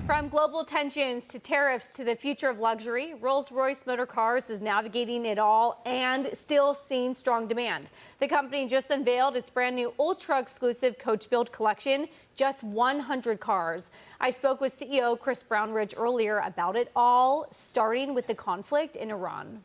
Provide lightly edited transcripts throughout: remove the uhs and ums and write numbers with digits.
From global tensions to tariffs to the future of luxury, Rolls-Royce Motor Cars is navigating it all and still seeing strong demand. The company just unveiled its brand new ultra-exclusive coach-built collection, just 100 cars. I spoke with CEO Chris Brownridge earlier about it all, starting with the conflict in Iran.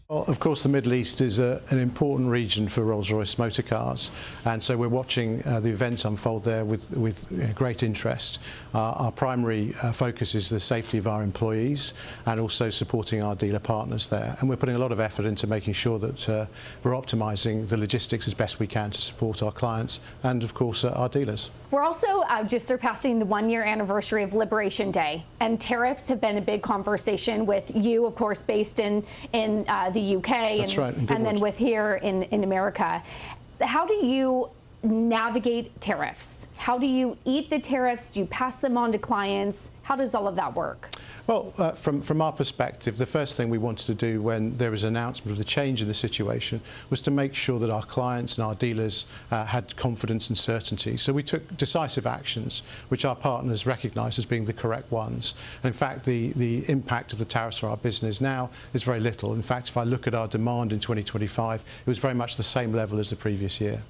Well, of course, the Middle East is an important region for Rolls-Royce Motor Cars, and so we're watching the events unfold there with great interest. Our primary focus is the safety of our employees and also supporting our dealer partners there. And we're putting a lot of effort into making sure that we're optimising the logistics as best we can to support our clients and, of course, our dealers. We're also just surpassing the one-year anniversary of Liberation Day, and tariffs have been a big conversation with you, of course, based in the UK. That's right, and then with here in America. How do you navigate tariffs? How do you eat the tariffs? Do you pass them on to clients? How does all of that work? Well, from our perspective, the first thing we wanted to do when there was an announcement of the change in the situation was to make sure that our clients and our dealers had confidence and certainty. So we took decisive actions, which our partners recognise as being the correct ones. And in fact, the impact of the tariffs for our business now is very little. In fact, if I look at our demand in 2025, it was very much the same level as the previous year.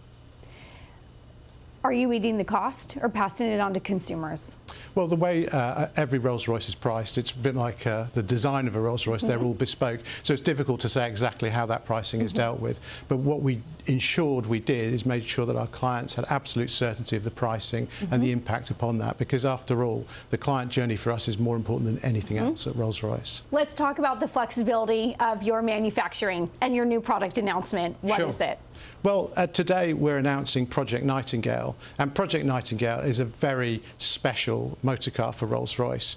Are you eating the cost or passing it on to consumers? Well, the way every Rolls-Royce is priced, it's a bit like the design of a Rolls-Royce. They're all bespoke, so it's difficult to say exactly how that pricing is dealt with. But what we ensured we did is made sure that our clients had absolute certainty of the pricing and the impact upon that, because after all, the client journey for us is more important than anything else at Rolls-Royce. Let's talk about the flexibility of your manufacturing and your new product announcement. What is it? Well, today we're announcing Project Nightingale, and Project Nightingale is a very special motor car for Rolls-Royce.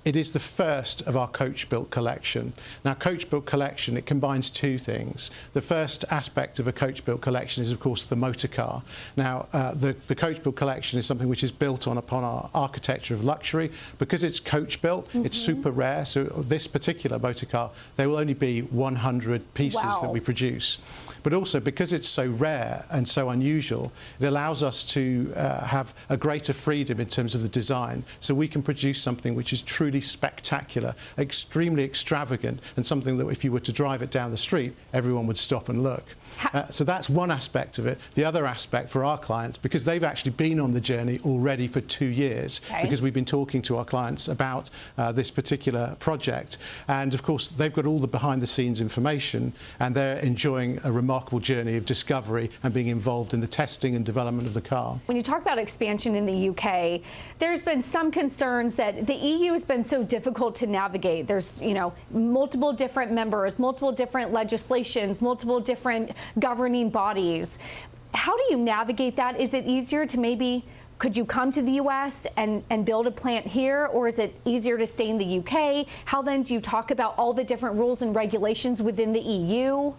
It is the first of our coach-built collection. Now, coach-built collection, it combines two things. The first aspect of a coach-built collection is, of course, the motor car. Now, the coach-built collection is something which is built upon our architecture of luxury. Because it's coach-built, it's super rare. So this particular motor car, there will only be 100 pieces that we produce. But also, because it's so rare and so unusual, it allows us to have a greater freedom in terms of the design. So we can produce something which is truly spectacular, extremely extravagant, and something that if you were to drive it down the street, everyone would stop and look. So that's one aspect of it. The other aspect for our clients, because they've actually been on the journey already for 2 years, because we've been talking to our clients about this particular project. And of course, they've got all the behind-the-scenes information, and they're enjoying a remarkable journey of discovery and being involved in the testing and development of the car. When you talk about expansion in the UK, there's been some concerns that the EU has been so difficult to navigate. There's, multiple different members, multiple different legislations, multiple different governing bodies. How do you navigate that? Is it easier to could you come to the U.S. and build a plant here, or is it easier to stay in the UK? How then do you talk about all the different rules and regulations within the EU?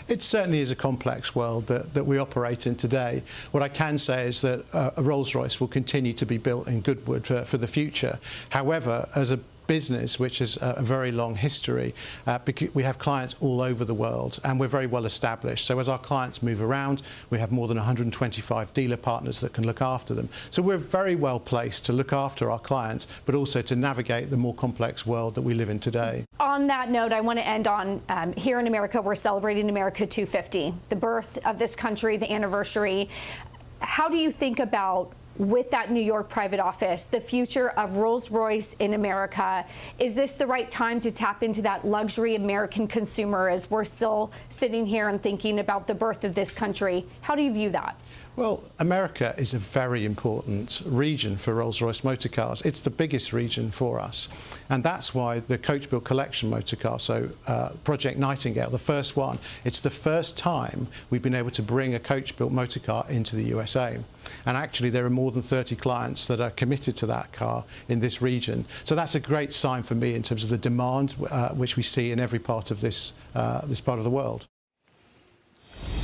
It certainly is a complex world that we operate in today. What I can say is that a Rolls-Royce will continue to be built in Goodwood for the future. However, as a business which has a very long history, we have clients all over the world, and we're very well established. So as our clients move around, we have more than 125 dealer partners that can look after them. So we're very well placed to look after our clients, but also to navigate the more complex world that we live in today. On that note, I want to end on here in America, we're celebrating America 250, the birth of this country, the anniversary. How do you think about, with that New York private office, the future of Rolls-Royce in America? Is this the right time to tap into that luxury American consumer as we're still sitting here and thinking about the birth of this country? How do you view that? Well, America is a very important region for Rolls-Royce Motor Cars. It's the biggest region for us. And that's why the coach-built collection motor car, so Project Nightingale, the first one, it's the first time we've been able to bring a coach-built motor car into the USA. And actually, there are more than 30 clients that are committed to that car in this region. So that's a great sign for me in terms of the demand which we see in every part of this part of the world.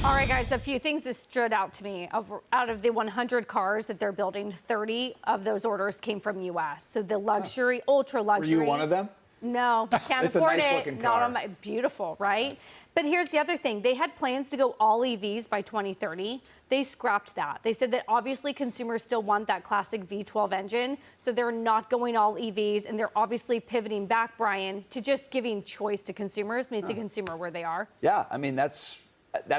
All right, guys, a few things that stood out to me. Out of the 100 cars that they're building, 30 of those orders came from U.S. So the luxury, ultra luxury. Were you one of them? No, can't It's a afford nice it. looking Not car. on my beautiful, right? But here's the other thing. They had plans to go all EVs by 2030. They scrapped that. They said that obviously consumers still want that classic V12 engine, so they're not going all EVs, and they're obviously pivoting back, Brian, to just giving choice to consumers, meet the consumer where they are. Yeah, I mean, that's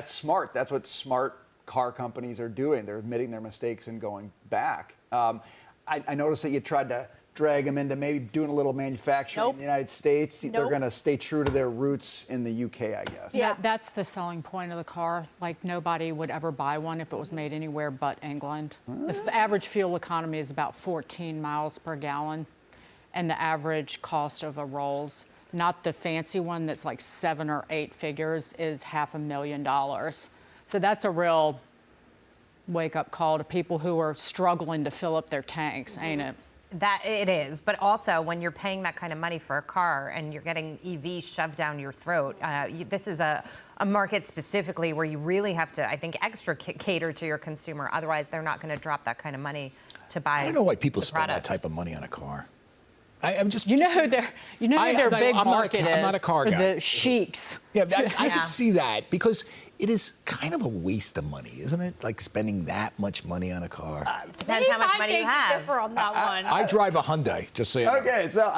smart. That's what smart car companies are doing. They're admitting their mistakes and going back. I noticed that you tried to drag them into maybe doing a little manufacturing in the United States. They're going to stay true to their roots in the UK, I guess. Yeah, that's the selling point of the car. Like, nobody would ever buy one if it was made anywhere but England. The average fuel economy is about 14 miles per gallon, and the average cost of a Rolls, not the fancy one that's like 7 or 8 figures, is $500,000. So that's a real wake-up call to people who are struggling to fill up their tanks, ain't it? That it is, but also when you're paying that kind of money for a car and you're getting EV shoved down your throat, this is a market specifically where you really have to, I think, extra cater to your consumer. Otherwise, they're not going to drop that kind of money to buy. I don't know why people spend product. that type of money on a car. I'm just. You know who their big market is? I'm not a car guy. The sheiks. Yeah, I Yeah. could see that because it is kind of a waste of money, isn't it? Like spending that much money on a car. Depends how much money you have. Differ on that one. I drive a Hyundai, just so you know. Okay, so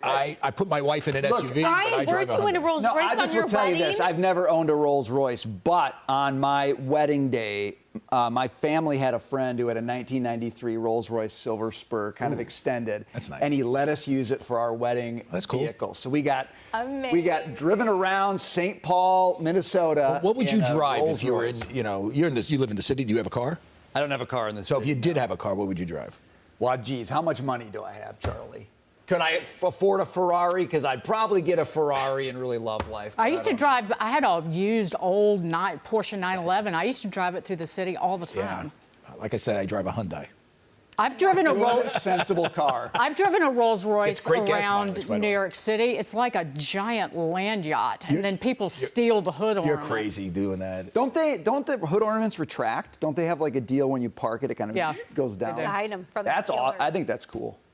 I put my wife in an Look, SUV, Brian, but I drive weren't a you in a Hyundai. Rolls-Royce I on just your will tell wedding? you this. I've never owned a Rolls-Royce, but on my wedding day, my family had a friend who had a 1993 Rolls-Royce Silver Spur, kind of extended. That's nice. And he let us use it for our wedding That's cool. vehicle. So we got Amazing. driven around St. Paul, Minnesota. What would you in a drive if you were in, Rolls-Royce. you live in the city, do you have a car? I don't have a car in the So if city. you did have a car, what would you drive? Well, geez, how much money do I have, Charlie? Could I afford a Ferrari? Because I'd probably get a Ferrari and really love life. I but used to don't drive, I had a used old Porsche 911. I used to drive it through the city all the time. Like I said, I drive a Hyundai. I've driven a know. Rolls. Good, sensible car. I've driven a Rolls-Royce It's great gas around mileage, by the New way. York City. It's like a giant land yacht, and then people steal the hood You're ornament. crazy doing that. Don't the hood ornaments retract? Don't they have like a deal when you park it? It kind of Yeah, goes down. they do. Hide 'em from the That's all. dealers. I think that's cool.